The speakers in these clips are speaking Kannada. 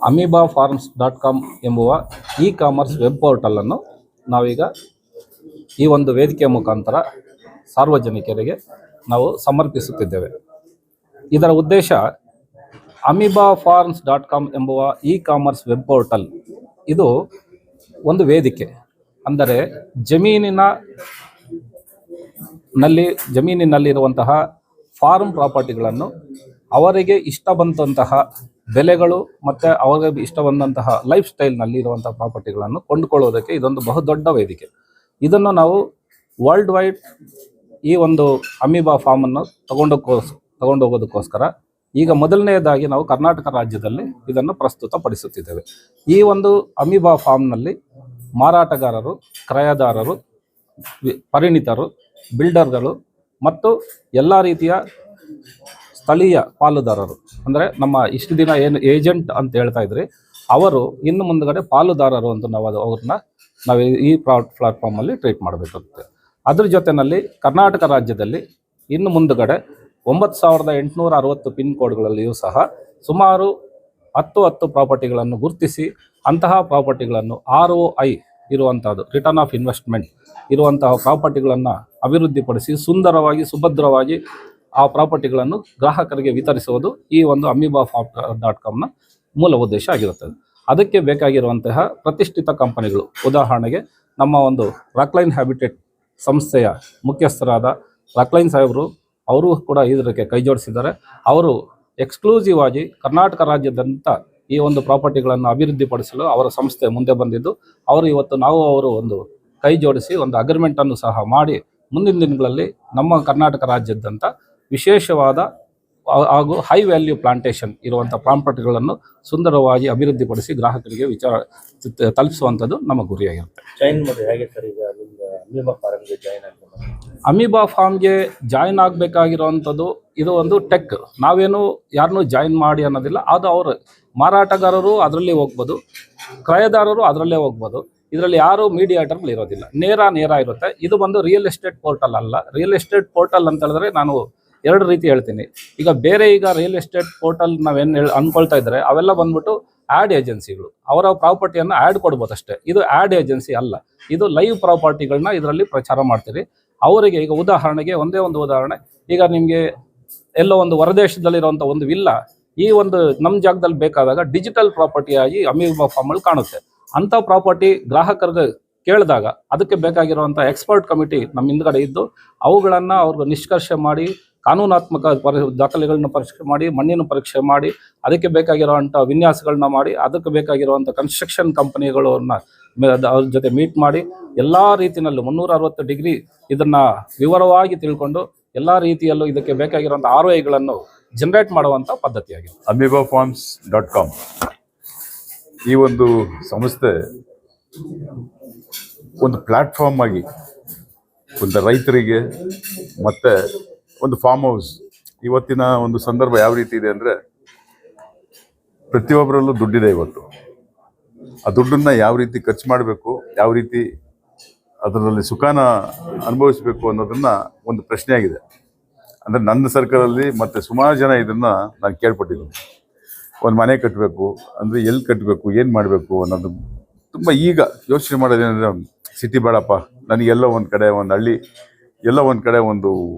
amoebafarms.com ಎಂಬುವ ಇ ಕಾಮರ್ಸ್ ವೆಬ್ ಪೋರ್ಟಲನ್ನು ನಾವೀಗ ಈ ಒಂದು ವೇದಿಕೆಯ ಮುಖಾಂತರ ಸಾರ್ವಜನಿಕರಿಗೆ ನಾವು ಸಮರ್ಪಿಸುತ್ತಿದ್ದೇವೆ. ಇದರ ಉದ್ದೇಶ amoebafarms.com ಎಂಬುವ ಇ ಕಾಮರ್ಸ್ ವೆಬ್ ಪೋರ್ಟಲ್ ಇದು ಒಂದು ವೇದಿಕೆ. ಅಂದರೆ ಜಮೀನಿನಲ್ಲಿರುವಂತಹ ಫಾರ್ಮ್ ಪ್ರಾಪರ್ಟಿಗಳನ್ನು ಅವರಿಗೆ ಇಷ್ಟ ಬಂದಂತಹ ಬೆಲೆಗಳು ಮತ್ತು ಅವರಿಗೆ ಇಷ್ಟ ಬಂದಂತಹ ಲೈಫ್ ಸ್ಟೈಲ್ನಲ್ಲಿ ಇರುವಂತಹ ಪ್ರಾಪರ್ಟಿಗಳನ್ನು ಕೊಂಡುಕೊಳ್ಳೋದಕ್ಕೆ ಇದೊಂದು ಬಹುದೊಡ್ಡ ವೇದಿಕೆ. ಇದನ್ನು ನಾವು ವರ್ಲ್ಡ್ ವೈಡ್ ಈ ಒಂದು ಅಮೀಬಾ ಫಾರ್ಮನ್ನು ತಗೊಂಡೋಗೋದಕ್ಕೋಸ್ಕರ ಈಗ ಮೊದಲನೆಯದಾಗಿ ನಾವು ಕರ್ನಾಟಕ ರಾಜ್ಯದಲ್ಲಿ ಇದನ್ನು ಪ್ರಸ್ತುತಪಡಿಸುತ್ತಿದ್ದೇವೆ. ಈ ಒಂದು ಅಮೀಬಾ ಫಾರ್ಮ್ನಲ್ಲಿ ಮಾರಾಟಗಾರರು, ಕ್ರಯದಾರರು, ಪರಿಣಿತರು, ಬಿಲ್ಡರ್ಗಳು ಮತ್ತು ಎಲ್ಲ ರೀತಿಯ ಸ್ಥಳೀಯ ಪಾಲುದಾರರು, ಅಂದರೆ ನಮ್ಮ ಇಷ್ಟು ದಿನ ಏನು ಏಜೆಂಟ್ ಅಂತ ಹೇಳ್ತಾ ಇದ್ರಿ, ಅವರು ಇನ್ನು ಮುಂದುಗಡೆ ಪಾಲುದಾರರು ಅಂತ ನಾವು ಈ ಪ್ಲಾಟ್ಫಾರ್ಮಲ್ಲಿ ಟ್ರೀಟ್ ಮಾಡಬೇಕಾಗುತ್ತೆ. ಅದ್ರ ಜೊತೆಯಲ್ಲಿ ಕರ್ನಾಟಕ ರಾಜ್ಯದಲ್ಲಿ ಇನ್ನು ಮುಂದುಗಡೆ 9860 ಪಿನ್ ಕೋಡ್ಗಳಲ್ಲಿಯೂ ಸಹ ಸುಮಾರು 10 ಪ್ರಾಪರ್ಟಿಗಳನ್ನು ಗುರುತಿಸಿ ಅಂತಹ ಪ್ರಾಪರ್ಟಿಗಳನ್ನು ROI ಇರುವಂಥದ್ದು, ರಿಟರ್ನ್ ಆಫ್ ಇನ್ವೆಸ್ಟ್ಮೆಂಟ್ ಇರುವಂತಹ ಪ್ರಾಪರ್ಟಿಗಳನ್ನು ಅಭಿವೃದ್ಧಿಪಡಿಸಿ ಸುಂದರವಾಗಿ ಸುಭದ್ರವಾಗಿ ಆ ಪ್ರಾಪರ್ಟಿಗಳನ್ನು ಗ್ರಾಹಕರಿಗೆ ವಿತರಿಸುವುದು ಈ ಒಂದು amoebafarms.comನ ಮೂಲ ಉದ್ದೇಶ ಆಗಿರುತ್ತದೆ. ಅದಕ್ಕೆ ಬೇಕಾಗಿರುವಂತಹ ಪ್ರತಿಷ್ಠಿತ ಕಂಪನಿಗಳು, ಉದಾಹರಣೆಗೆ ನಮ್ಮ ಒಂದು ರಾಕ್ಲೈನ್ ಹ್ಯಾಬಿಟೇಟ್ ಸಂಸ್ಥೆಯ ಮುಖ್ಯಸ್ಥರಾದ ರಾಕ್ಲೈನ್ ಸಾಹೇಬರು, ಅವರು ಕೂಡ ಇದಕ್ಕೆ ಕೈ ಜೋಡಿಸಿದ್ದಾರೆ. ಅವರು ಎಕ್ಸ್ಕ್ಲೂಸಿವ್ ಆಗಿ ಕರ್ನಾಟಕ ರಾಜ್ಯದಂತ ಈ ಒಂದು ಪ್ರಾಪರ್ಟಿಗಳನ್ನು ಅಭಿವೃದ್ಧಿಪಡಿಸಲು ಅವರ ಸಂಸ್ಥೆ ಮುಂದೆ ಬಂದಿದ್ದು, ಅವರು ಇವತ್ತು ಅವರು ಒಂದು ಕೈ ಜೋಡಿಸಿ ಒಂದು ಅಗ್ರಿಮೆಂಟನ್ನು ಸಹ ಮಾಡಿ ಮುಂದಿನ ದಿನಗಳಲ್ಲಿ ನಮ್ಮ ಕರ್ನಾಟಕ ರಾಜ್ಯದಂತ ವಿಶೇಷವಾದ ಹಾಗೂ ಹೈ ವ್ಯಾಲ್ಯೂ ಪ್ಲಾಂಟೇಶನ್ ಇರುವಂಥ ಪ್ರಾಪರ್ಟಿಗಳನ್ನು ಸುಂದರವಾಗಿ ಅಭಿವೃದ್ಧಿಪಡಿಸಿ ಗ್ರಾಹಕರಿಗೆ ತಲುಪಿಸುವಂಥದ್ದು ನಮ್ಮ ಗುರಿಯಾಗಿರುತ್ತೆ. ಅಮೀಬಾ ಫಾರ್ಮ್ಗೆ ಜಾಯಿನ್ ಆಗಬೇಕಾಗಿರುವಂಥದ್ದು ಇದು ಒಂದು ಟೆಕ್. ನಾವೇನು ಯಾರನ್ನೂ ಜಾಯಿನ್ ಮಾಡಿ ಅನ್ನೋದಿಲ್ಲ. ಅದು ಅವರು ಮಾರಾಟಗಾರರು ಅದರಲ್ಲಿ ಹೋಗ್ಬೋದು, ಕ್ರಯದಾರರು ಅದರಲ್ಲೇ ಹೋಗ್ಬೋದು. ಇದರಲ್ಲಿ ಯಾರು ಮೀಡಿಯೇಟರ್ಗಳು ಇರೋದಿಲ್ಲ, ನೇರ ಇರುತ್ತೆ. ಇದು ಬಂದು ರಿಯಲ್ ಎಸ್ಟೇಟ್ ಪೋರ್ಟಲ್ ಅಲ್ಲ. ರಿಯಲ್ ಎಸ್ಟೇಟ್ ಪೋರ್ಟಲ್ ಅಂತ ಹೇಳಿದ್ರೆ ನಾನು ಎರಡು ರೀತಿ ಹೇಳ್ತೀನಿ. ಈಗ ರಿಯಲ್ ಎಸ್ಟೇಟ್ ಪೋರ್ಟಲ್ ನಾವೇನು ಅಂದ್ಕೊಳ್ತಾ ಇದ್ದಾರೆ ಅವೆಲ್ಲ ಬಂದ್ಬಿಟ್ಟು ಆ್ಯಡ್ ಏಜೆನ್ಸಿಗಳು, ಅವರ ಪ್ರಾಪರ್ಟಿಯನ್ನು ಆ್ಯಡ್ ಕೊಡ್ಬೋದು ಅಷ್ಟೇ. ಇದು ಆ್ಯಡ್ ಏಜೆನ್ಸಿ ಅಲ್ಲ, ಇದು ಲೈವ್ ಪ್ರಾಪರ್ಟಿಗಳನ್ನ ಇದರಲ್ಲಿ ಪ್ರಚಾರ ಮಾಡ್ತೀರಿ. ಅವರಿಗೆ ಈಗ ಉದಾಹರಣೆಗೆ ಒಂದೇ ಒಂದು ಉದಾಹರಣೆ, ಈಗ ನಿಮಗೆ ಎಲ್ಲೋ ಒಂದು ಹೊರದೇಶದಲ್ಲಿರುವಂಥ ಒಂದು ವಿಲ್ಲ ಈ ಒಂದು ನಮ್ಮ ಜಾಗದಲ್ಲಿ ಬೇಕಾದಾಗ ಡಿಜಿಟಲ್ ಪ್ರಾಪರ್ಟಿಯಾಗಿ ಅಮೀಬಾ ಫಾರ್ಮಲ್ಲಿ ಕಾಣುತ್ತೆ. ಅಂಥ ಪ್ರಾಪರ್ಟಿ ಗ್ರಾಹಕರಿಗೆ ಕೇಳಿದಾಗ ಅದಕ್ಕೆ ಬೇಕಾಗಿರುವಂಥ ಎಕ್ಸ್ಪರ್ಟ್ ಕಮಿಟಿ ನಮ್ಮ ಹಿಂದ್ಗಡೆ ಇದ್ದು ಅವುಗಳನ್ನು ಅವ್ರಿಗೆ ನಿಷ್ಕರ್ಷೆ ಮಾಡಿ, ಕಾನೂನಾತ್ಮಕ ದಾಖಲೆಗಳನ್ನ ಪರೀಕ್ಷೆ ಮಾಡಿ, ಮಣ್ಣಿನ ಪರೀಕ್ಷೆ ಮಾಡಿ, ಅದಕ್ಕೆ ಬೇಕಾಗಿರುವಂಥ ವಿನ್ಯಾಸಗಳನ್ನ ಮಾಡಿ, ಅದಕ್ಕೆ ಬೇಕಾಗಿರುವಂಥ ಕನ್ಸ್ಟ್ರಕ್ಷನ್ ಕಂಪನಿಗಳನ್ನ ಅವ್ರ ಜೊತೆ ಮೀಟ್ ಮಾಡಿ ಎಲ್ಲ ರೀತಿಯಲ್ಲೂ 360 ಡಿಗ್ರಿ ಇದನ್ನು ವಿವರವಾಗಿ ತಿಳ್ಕೊಂಡು ಎಲ್ಲ ರೀತಿಯಲ್ಲೂ ಇದಕ್ಕೆ ಬೇಕಾಗಿರುವಂಥ ROIಗಳನ್ನು ಜನರೇಟ್ ಮಾಡುವಂಥ ಪದ್ಧತಿಯಾಗಿದೆ amoebafarms.com. ಈ ಒಂದು ಸಂಸ್ಥೆ ಒಂದು ಪ್ಲ್ಯಾಟ್ಫಾರ್ಮ್ ಆಗಿ ಒಂದು ರೈತರಿಗೆ ಮತ್ತು ಒಂದು ಫಾರ್ಮ್ ಹೌಸ್, ಇವತ್ತಿನ ಒಂದು ಸಂದರ್ಭ ಯಾವ ರೀತಿ ಇದೆ ಅಂದರೆ ಪ್ರತಿಯೊಬ್ಬರಲ್ಲೂ ದುಡ್ಡಿದೆ. ಇವತ್ತು ಆ ದುಡ್ಡನ್ನು ಯಾವ ರೀತಿ ಖರ್ಚು ಮಾಡಬೇಕು, ಯಾವ ರೀತಿ ಅದರಲ್ಲಿ ಸುಖಾನ ಅನುಭವಿಸಬೇಕು ಅನ್ನೋದನ್ನು ಒಂದು ಪ್ರಶ್ನೆ ಆಗಿದೆ. ಅಂದರೆ ನನ್ನ ಸರ್ಕಲಲ್ಲಿ ಮತ್ತು ಸುಮಾರು ಜನ ಇದನ್ನು ನಾನು ಕೇಳ್ಪಟ್ಟಿದ್ದೀನಿ. ಒಂದು ಮನೆ ಕಟ್ಟಬೇಕು ಅಂದರೆ ಎಲ್ಲಿ ಕಟ್ಟಬೇಕು, ಏನು ಮಾಡಬೇಕು ಅನ್ನೋದು ತುಂಬ ಈಗ ಯೋಚನೆ ಮಾಡೋದೇನೆಂದರೆ, ಸಿಟಿ ಬೇಡಪ್ಪ, ನನಗೆಲ್ಲ ಒಂದು ಕಡೆ ಒಂದು ಹಳ್ಳಿ, ಎಲ್ಲ ಒಂದು ಕಡೆ ಒಂದು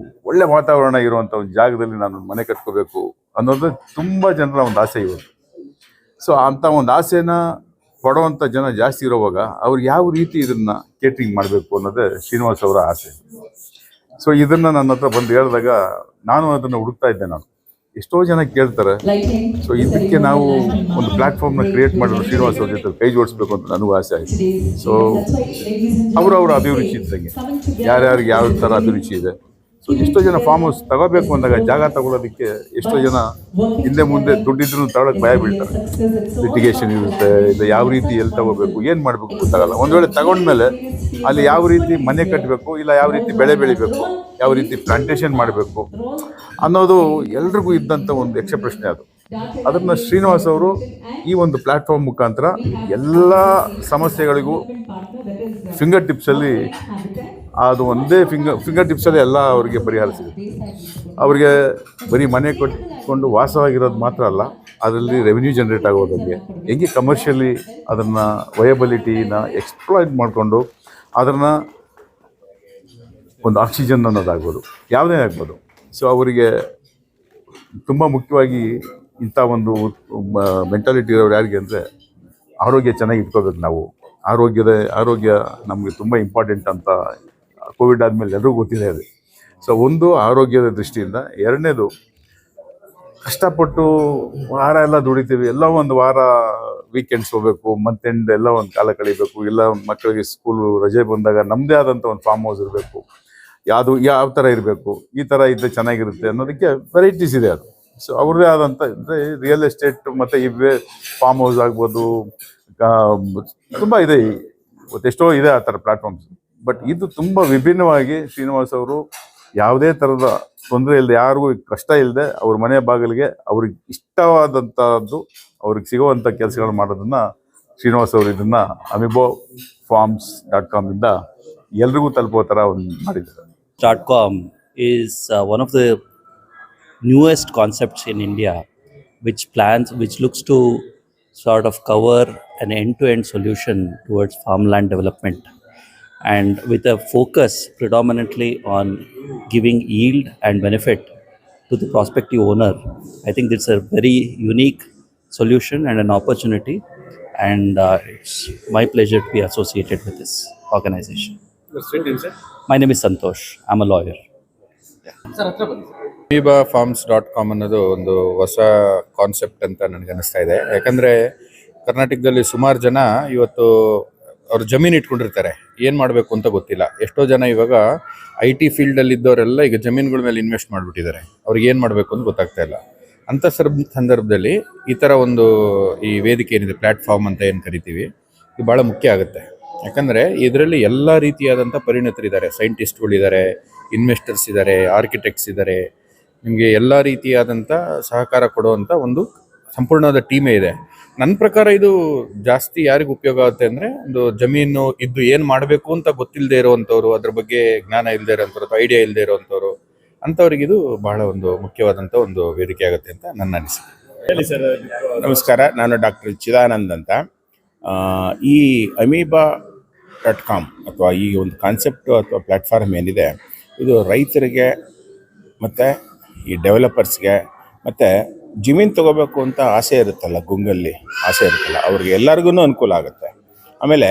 ಒಳ್ಳೆ ವಾತಾವರಣ ಇರುವಂಥ ಒಂದು ಜಾಗದಲ್ಲಿ ನಾನು ಮನೆ ಕಟ್ಕೋಬೇಕು ಅನ್ನೋದು ತುಂಬ ಜನರ ಒಂದು ಆಸೆ ಇವತ್ತು. ಸೊ ಅಂಥ ಒಂದು ಆಸೆನ ಪಡುವಂಥ ಜನ ಜಾಸ್ತಿ ಇರೋವಾಗ ಅವ್ರು ಯಾವ ರೀತಿ ಇದನ್ನು ಕೇಟ್ರಿಂಗ್ ಮಾಡಬೇಕು ಅನ್ನೋದೇ ಶ್ರೀನಿವಾಸ್ ಅವರ ಆಸೆ. ಸೊ ಇದನ್ನು ನನ್ನ ಹತ್ರ ಬಂದು ಹೇಳಿದಾಗ ನಾನು ಅದನ್ನು ಹುಡುಕ್ತಾ ಇದ್ದೆ. ನಾನು ಎಷ್ಟೋ ಜನ ಕೇಳ್ತಾರೆ. ಸೊ ಇದಕ್ಕೆ ನಾವು ಒಂದು ಪ್ಲ್ಯಾಟ್ಫಾರ್ಮ್ನ ಕ್ರಿಯೇಟ್ ಮಾಡಿದ್ರು ಶ್ರೀನಿವಾಸ್ ಅವ್ರ ಜೊತೆ ಕೈ ಜೋಡಿಸ್ಬೇಕು ಅಂತ ನನಗೂ ಆಸೆ ಆಯಿತು. ಸೊ ಅವರ ಅಭಿರುಚಿ ಇದ್ದಂಗೆ ಯಾರ್ಯಾರಿಗೆ ಯಾವ ಥರ ಅಭಿರುಚಿ ಇದೆ. ಸೊ ಎಷ್ಟೋ ಜನ ಫಾರ್ಮ್ ಹೌಸ್ ತಗೋಬೇಕು ಅಂದಾಗ ಜಾಗ ತಗೊಳ್ಳೋದಕ್ಕೆ ಎಷ್ಟೋ ಜನ ಹಿಂದೆ ಮುಂದೆ ದುಡ್ಡಿದ್ರು ತಗೊಳಕ್ಕೆ ಭಯ ಬೀಳ್ತಾರೆ. ಲಿಟಿಗೇಷನ್ ಇರುತ್ತೆ, ಇಲ್ಲ ಯಾವ ರೀತಿ ಎಲ್ಲಿ ತಗೋಬೇಕು, ಏನು ಮಾಡಬೇಕು ಗೊತ್ತಾಗಲ್ಲ. ಒಂದು ವೇಳೆ ತಗೊಂಡ್ಮೇಲೆ ಅಲ್ಲಿ ಯಾವ ರೀತಿ ಮನೆ ಕಟ್ಟಬೇಕು, ಇಲ್ಲ ಯಾವ ರೀತಿ ಬೆಳೆ ಬೆಳಿಬೇಕು, ಯಾವ ರೀತಿ ಪ್ಲಾಂಟೇಶನ್ ಮಾಡಬೇಕು ಅನ್ನೋದು ಎಲ್ರಿಗೂ ಇದ್ದಂಥ ಒಂದು ಯಕ್ಷ ಪ್ರಶ್ನೆ. ಅದನ್ನು ಶ್ರೀನಿವಾಸ್ ಅವರು ಈ ಒಂದು ಪ್ಲ್ಯಾಟ್ಫಾರ್ಮ್ ಮುಖಾಂತರ ಎಲ್ಲ ಸಮಸ್ಯೆಗಳಿಗೂ ಫಿಂಗರ್ ಟಿಪ್ಸಲ್ಲಿ ಅದು ಒಂದೇ ಫಿಂಗರ್ ಟಿಪ್ಸಲ್ಲಿ ಎಲ್ಲ ಅವರಿಗೆ ಪರಿಹಾರ ಸಿಗುತ್ತೆ. ಅವರಿಗೆ ಬರೀ ಮನೆ ಕೊಟ್ಕೊಂಡು ವಾಸವಾಗಿರೋದು ಮಾತ್ರ ಅಲ್ಲ, ಅದರಲ್ಲಿ ರೆವಿನ್ಯೂ ಜನ್ರೇಟ್ ಆಗೋದಕ್ಕೆ ಹೆಂಗೆ ಕಮರ್ಷಿಯಲಿ ಅದನ್ನು ವಯಬಿಲಿಟಿನ ಎಕ್ಸ್ಪ್ಲಾಯ್ಟ್ ಮಾಡಿಕೊಂಡು ಅದನ್ನು ಒಂದು ಆಕ್ಸಿಜನ್ ಅನ್ನೋದಾಗ್ಬೋದು, ಯಾವುದೇ ಆಗ್ಬೋದು. ಸೊ ಅವರಿಗೆ ತುಂಬ ಮುಖ್ಯವಾಗಿ ಇಂಥ ಒಂದು ಮೆಂಟಾಲಿಟಿ ಇರೋರು ಯಾರಿಗೆ ಅಂದರೆ ಆರೋಗ್ಯ ಚೆನ್ನಾಗಿ ಇಟ್ಕೋಬೇಕು. ನಾವು ಆರೋಗ್ಯ ನಮಗೆ ತುಂಬ ಇಂಪಾರ್ಟೆಂಟ್ ಅಂತ ಕೋವಿಡ್ ಆದಮೇಲೆ ಎಲ್ಲರಿಗೂ ಗೊತ್ತಿದೆ ಅದು. ಸೊ ಒಂದು ಆರೋಗ್ಯದ ದೃಷ್ಟಿಯಿಂದ, ಎರಡನೇದು ಕಷ್ಟಪಟ್ಟು ವಾರ ಎಲ್ಲ ದುಡಿತೀವಿ, ಎಲ್ಲ ಒಂದು ವಾರ ವೀಕೆಂಡ್ಸ್ ಹೋಗಬೇಕು, ಮಂತ್ ಎಂಡ್ ಎಲ್ಲ ಒಂದು ಕಾಲ ಕಳಿಬೇಕು, ಇಲ್ಲ ಮಕ್ಕಳಿಗೆ ಸ್ಕೂಲು ರಜೆ ಬಂದಾಗ ನಮ್ಮದೇ ಆದಂಥ ಒಂದು ಫಾರ್ಮ್ ಹೌಸ್ ಇರಬೇಕು, ಯಾವ ಥರ ಇರಬೇಕು, ಈ ಥರ ಇದ್ದರೆ ಚೆನ್ನಾಗಿರುತ್ತೆ ಅನ್ನೋದಕ್ಕೆ ವೆರೈಟೀಸ್ ಇದೆ ಅದು. ಸೊ ಅವ್ರದ್ದೇ ಆದಂಥ ಅಂದರೆ ರಿಯಲ್ ಎಸ್ಟೇಟ್ ಮತ್ತು ಇವೇ ಫಾರ್ಮ್ ಹೌಸ್ ಆಗ್ಬೋದು, ತುಂಬ ಇದೆ, ಎಷ್ಟೋ ಇದೆ ಆ ಥರ ಪ್ಲ್ಯಾಟ್ಫಾರ್ಮ್ಸ್. ಬಟ್ ಇದು ತುಂಬ ವಿಭಿನ್ನವಾಗಿ ಶ್ರೀನಿವಾಸ್ ಅವರು ಯಾವುದೇ ಥರದ ತೊಂದರೆ ಇಲ್ಲದೆ, ಯಾರಿಗೂ ಕಷ್ಟ ಇಲ್ಲದೆ ಅವ್ರ ಮನೆ ಬಾಗಿಲಿಗೆ ಅವ್ರಿಗೆ ಇಷ್ಟವಾದಂಥದ್ದು ಅವ್ರಿಗೆ ಸಿಗುವಂಥ ಕೆಲಸಗಳು ಮಾಡೋದನ್ನು ಶ್ರೀನಿವಾಸ್ ಅವರು ಇದನ್ನು amoebofarms.com ಇಂದ ಎಲ್ರಿಗೂ ತಲುಪೋ ಥರ ಒಂದು ಮಾಡಿದ್ದಾರೆ. .com is one of the newest concepts in India, which looks to sort of cover an end-to-end solution towards farmland development, and with a focus predominantly on giving yield and benefit to the prospective owner. I think it's a very unique solution and an opportunity, and it's my pleasure to be associated with this organization. My name is Santosh. I'm a lawyer. amoebofarms.com ಅನ್ನೋದು ಒಂದು ಹೊಸ ಕಾನ್ಸೆಪ್ಟ್ ಅಂತ ನನಗೆ ಅನಿಸ್ತಾ ಇದೆ. ಯಾಕಂದರೆ ಕರ್ನಾಟಕದಲ್ಲಿ ಸುಮಾರು ಜನ ಇವತ್ತು ಅವ್ರು ಜಮೀನು ಇಟ್ಕೊಂಡಿರ್ತಾರೆ, ಏನು ಮಾಡಬೇಕು ಅಂತ ಗೊತ್ತಿಲ್ಲ. ಎಷ್ಟೋ ಜನ ಇವಾಗ IT ಫೀಲ್ಡಲ್ಲಿ ಇದ್ದವರೆಲ್ಲ ಈಗ ಜಮೀನುಗಳ ಮೇಲೆ ಇನ್ವೆಸ್ಟ್ ಮಾಡಿಬಿಟ್ಟಿದ್ದಾರೆ, ಅವ್ರಿಗೆ ಏನು ಮಾಡಬೇಕು ಅಂತ ಗೊತ್ತಾಗ್ತಾ ಇಲ್ಲ. ಅಂಥ ಸಂದರ್ಭದಲ್ಲಿ ಈ ಥರ ಒಂದು ಈ ವೇದಿಕೆ ಏನಿದೆ, ಪ್ಲ್ಯಾಟ್ಫಾರ್ಮ್ ಅಂತ ಏನು ಕರಿತೀವಿ, ಇದು ಭಾಳ ಮುಖ್ಯ ಆಗುತ್ತೆ. ಯಾಕಂದರೆ ಇದರಲ್ಲಿ ಎಲ್ಲ ರೀತಿಯಾದಂಥ ಪರಿಣಿತರಿದ್ದಾರೆ, ಸೈಂಟಿಸ್ಟ್ಗಳಿದ್ದಾರೆ, ಇನ್ವೆಸ್ಟರ್ಸ್ ಇದ್ದಾರೆ, ಆರ್ಕಿಟೆಕ್ಟ್ಸ್ ಇದ್ದಾರೆ, ನಿಮಗೆ ಎಲ್ಲ ರೀತಿಯಾದಂಥ ಸಹಕಾರ ಕೊಡುವಂಥ ಒಂದು ಸಂಪೂರ್ಣವಾದ ಟೀಮೇ ಇದೆ. ನನ್ನ ಪ್ರಕಾರ ಇದು ಜಾಸ್ತಿ ಯಾರಿಗೆ ಉಪಯೋಗ ಆಗುತ್ತೆ ಅಂದರೆ, ಒಂದು ಜಮೀನು ಇದ್ದು ಏನು ಮಾಡಬೇಕು ಅಂತ ಗೊತ್ತಿಲ್ಲದೆ ಇರೋವಂಥವ್ರು, ಅದ್ರ ಬಗ್ಗೆ ಜ್ಞಾನ ಇಲ್ಲದೆ ಇರೋವಂಥವ್ರು ಅಥವಾ ಐಡಿಯಾ ಇಲ್ಲದೆ ಇರೋವಂಥವ್ರು, ಅಂಥವ್ರಿಗೆ ಇದು ಬಹಳ ಒಂದು ಮುಖ್ಯವಾದಂಥ ಒಂದು ವೇದಿಕೆ ಆಗುತ್ತೆ ಅಂತ ನನ್ನ ಅನಿಸಿಕೆ. ಹೇಳಿ ಸರ್. ನಮಸ್ಕಾರ, ನಾನು ಡಾಕ್ಟರ್ ಚಿದಾನಂದ್ ಅಂತ. ಈ amoeba.com ಅಥವಾ ಈ ಒಂದು ಕಾನ್ಸೆಪ್ಟು ಅಥವಾ ಪ್ಲ್ಯಾಟ್ಫಾರ್ಮ್ ಏನಿದೆ, ಇದು ರೈತರಿಗೆ ಮತ್ತು ಈ ಡೆವಲಪರ್ಸ್ಗೆ ಮತ್ತು ಜಮೀನು ತೊಗೋಬೇಕು ಅಂತ ಆಸೆ ಇರುತ್ತಲ್ಲ, ಗುಂಗಲ್ಲಿ ಆಸೆ ಇರುತ್ತಲ್ಲ, ಅವ್ರಿಗೆ ಎಲ್ಲರಿಗೂ ಅನುಕೂಲ ಆಗುತ್ತೆ. ಆಮೇಲೆ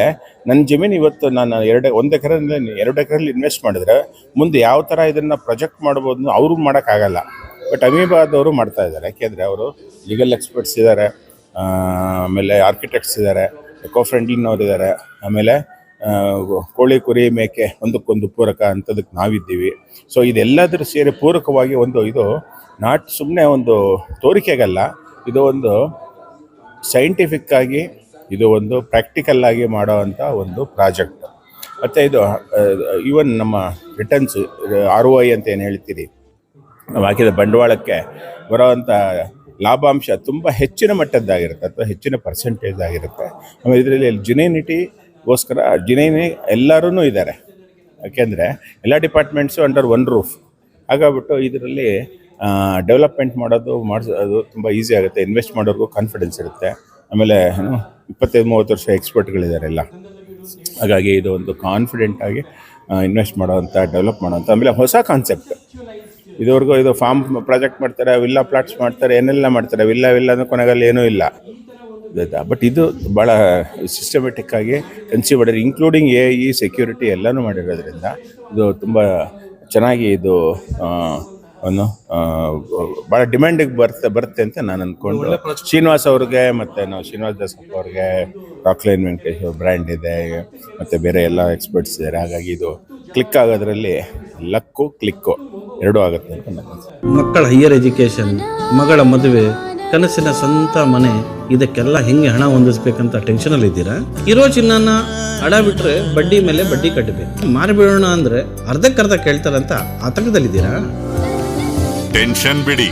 ನನ್ನ ಜಮೀನು ಇವತ್ತು ನಾನು 1 ಎಕರೆಯಲ್ಲಿ 2 ಎಕರೆಯಲ್ಲಿ ಇನ್ವೆಸ್ಟ್ ಮಾಡಿದ್ರೆ ಮುಂದೆ ಯಾವ ಥರ ಇದನ್ನು ಪ್ರೊಜೆಕ್ಟ್ ಮಾಡ್ಬೋದು ಅವರು ಮಾಡೋಕ್ಕಾಗಲ್ಲ. ಬಟ್ ಅಮೀಬಾದವರು ಮಾಡ್ತಾ ಇದ್ದಾರೆ, ಯಾಕೆಂದರೆ ಅವರು ಲೀಗಲ್ ಎಕ್ಸ್ಪರ್ಟ್ಸ್ ಇದ್ದಾರೆ, ಆಮೇಲೆ ಆರ್ಕಿಟೆಕ್ಟ್ಸ್ ಇದ್ದಾರೆ, ಎಕೋ ಫ್ರೆಂಡ್ಲಿನವ್ರು ಇದ್ದಾರೆ, ಆಮೇಲೆ ಕೋಳಿ ಕುರಿ ಮೇಕೆ ಒಂದಕ್ಕೊಂದು ಪೂರಕ ಅಂಥದಕ್ಕೆ ನಾವಿದ್ದೀವಿ. ಸೊ ಇದೆಲ್ಲದರ ಸೇರಿ ಪೂರಕವಾಗಿ ಇದು ನಾಟ್ ಸುಮ್ಮನೆ ಒಂದು ತೋರಿಕೆಗಲ್ಲ, ಇದು ಒಂದು ಸೈಂಟಿಫಿಕ್ಕಾಗಿ, ಇದು ಒಂದು ಪ್ರಾಕ್ಟಿಕಲ್ಲಾಗಿ ಮಾಡೋವಂಥ ಒಂದು ಪ್ರಾಜೆಕ್ಟ್. ಮತ್ತು ಇದು ಈವನ್ ನಮ್ಮ ರಿಟರ್ನ್ಸ್ ROI ಅಂತ ಏನು ಹೇಳ್ತೀರಿ, ನಾವು ಹಾಕಿದ ಬಂಡವಾಳಕ್ಕೆ ಬರೋವಂಥ ಲಾಭಾಂಶ ತುಂಬ ಹೆಚ್ಚಿನ ಮಟ್ಟದ್ದಾಗಿರುತ್ತೆ ಅಥವಾ ಹೆಚ್ಚಿನ ಪರ್ಸೆಂಟೇಜ್ ಆಗಿರುತ್ತೆ. ಆಮೇಲೆ ಇದರಲ್ಲಿ ಜಿನೈನಿಟಿಗೋಸ್ಕರ ಎಲ್ಲರೂ ಇದ್ದಾರೆ, ಯಾಕೆಂದರೆ ಎಲ್ಲ ಡಿಪಾರ್ಟ್ಮೆಂಟ್ಸು ಅಂಡರ್ ಒನ್ ರೂಫ್. ಹಾಗಾಗ್ಬಿಟ್ಟು ಇದರಲ್ಲಿ ಡೆವಲಪ್ಮೆಂಟ್ ಮಾಡಿಸೋದು ತುಂಬ ಈಸಿ ಆಗುತ್ತೆ. ಇನ್ವೆಸ್ಟ್ ಮಾಡೋರಿಗೂ ಕಾನ್ಫಿಡೆನ್ಸ್ ಇರುತ್ತೆ. ಆಮೇಲೆ 25-30 ವರ್ಷ ಎಕ್ಸ್ಪರ್ಟ್ಗಳಿದ್ದಾರೆ ಎಲ್ಲ. ಹಾಗಾಗಿ ಇದು ಒಂದು ಕಾನ್ಫಿಡೆಂಟಾಗಿ ಇನ್ವೆಸ್ಟ್ ಮಾಡೋವಂಥ, ಡೆವಲಪ್ ಮಾಡೋವಂಥ. ಆಮೇಲೆ ಹೊಸ ಕಾನ್ಸೆಪ್ಟ್, ಇದುವರೆಗೂ ಇದು ಫಾರ್ಮ್ ಪ್ರಾಜೆಕ್ಟ್ ಮಾಡ್ತಾರೆ, ವಿಲ್ಲಾ ಪ್ಲಾಟ್ಸ್ ಮಾಡ್ತಾರೆ, ಏನೆಲ್ಲ ಮಾಡ್ತಾರೆ, ವಿಲ್ಲ ಅಂದರೆ ಕೊನೆಗಲ್ಲಿ ಏನೂ ಇಲ್ಲ. ಬಟ್ ಇದು ಭಾಳ ಸಿಸ್ಟಮೆಟಿಕ್ ಆಗಿ ಕನ್ಸೀವ್ ಮಾಡಿದ್ರೆ, ಇನ್ಕ್ಲೂಡಿಂಗ್ AE ಸೆಕ್ಯೂರಿಟಿ ಎಲ್ಲನೂ ಮಾಡಿರೋದ್ರಿಂದ ಇದು ತುಂಬ ಚೆನ್ನಾಗಿ ಇದು ಒಂದು ಭಾಳ ಡಿಮ್ಯಾಂಡಿಗೆ ಬರುತ್ತೆ ಅಂತ ನಾನು ಅಂದ್ಕೊಂಡು, ಶ್ರೀನಿವಾಸ್ ಅವ್ರಿಗೆ ಮತ್ತು ನಾವು ಶ್ರೀನಿವಾಸ್ ದಾಸಪ್ಪ ಅವ್ರಿಗೆ ರಾಕ್ಲೈನ್ ವೆಂಕಟೇಶ್ ಬ್ರ್ಯಾಂಡ್ ಇದೆ, ಮತ್ತು ಬೇರೆ ಎಲ್ಲ ಎಕ್ಸ್ಪರ್ಟ್ಸ್ ಇದ್ದಾರೆ. ಹಾಗಾಗಿ ಇದು ಕ್ಲಿಕ್ ಆಗೋದ್ರಲ್ಲಿ ಲಕ್ಕು ಕ್ಲಿಕ್ಕು ಎರಡೂ ಆಗುತ್ತೆ ಅಂತ ನಾನು. ಮಕ್ಕಳ ಹೈಯರ್ ಎಜುಕೇಷನ್, ಮಗಳ ಮದುವೆ, ಕನಸಿನ ಸ್ವಂತ ಮನೆ, ಇದಕ್ಕೆಲ್ಲ ಹೆಂಗೆ ಹಣ ಹೊಂದಿಸ್ಬೇಕಂತ ಟೆನ್ಷನಲ್ಲಿ ಇದ್ದೀರಾ? ಇರೋ ಚಿನ್ನನ ಅಡ ಬಿಟ್ರೆ ಬಡ್ಡಿ ಮೇಲೆ ಬಡ್ಡಿ ಕಟ್ಟಬೇಕು, ಮಾರಿಬಿಡೋಣ ಅಂದರೆ ಅರ್ಧಕ್ಕರ್ಧ ಕೇಳ್ತಾರಂತ ಆತಂಕದಲ್ಲಿದ್ದೀರಾ? ಟೆನ್ಷನ್ ಬಿಡಿ,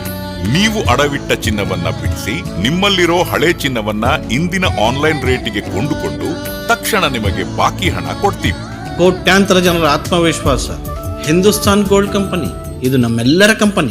ನೀವು ಅಡವಿಟ್ಟ ಚಿನ್ನವನ್ನ ಬಿಡಿಸಿ ನಿಮ್ಮಲ್ಲಿರೋ ಹಳೆ ಚಿನ್ನವನ್ನ ಇಂದಿನ ಆನ್ಲೈನ್ ರೇಟಿಗೆ ಕೊಂಡುಕೊಂಡು ತಕ್ಷಣ ನಿಮಗೆ ಬಾಕಿ ಹಣ ಕೊಡ್ತೀವಿ. ಕೋಟ್ಯಾಂತರ ಜನರ ಆತ್ಮವಿಶ್ವಾಸ. ಹಿಂದೂಸ್ತಾನ್ ಗೋಲ್ಡ್ ಕಂಪನಿ, ಇದು ನಮ್ಮೆಲ್ಲರ ಕಂಪನಿ.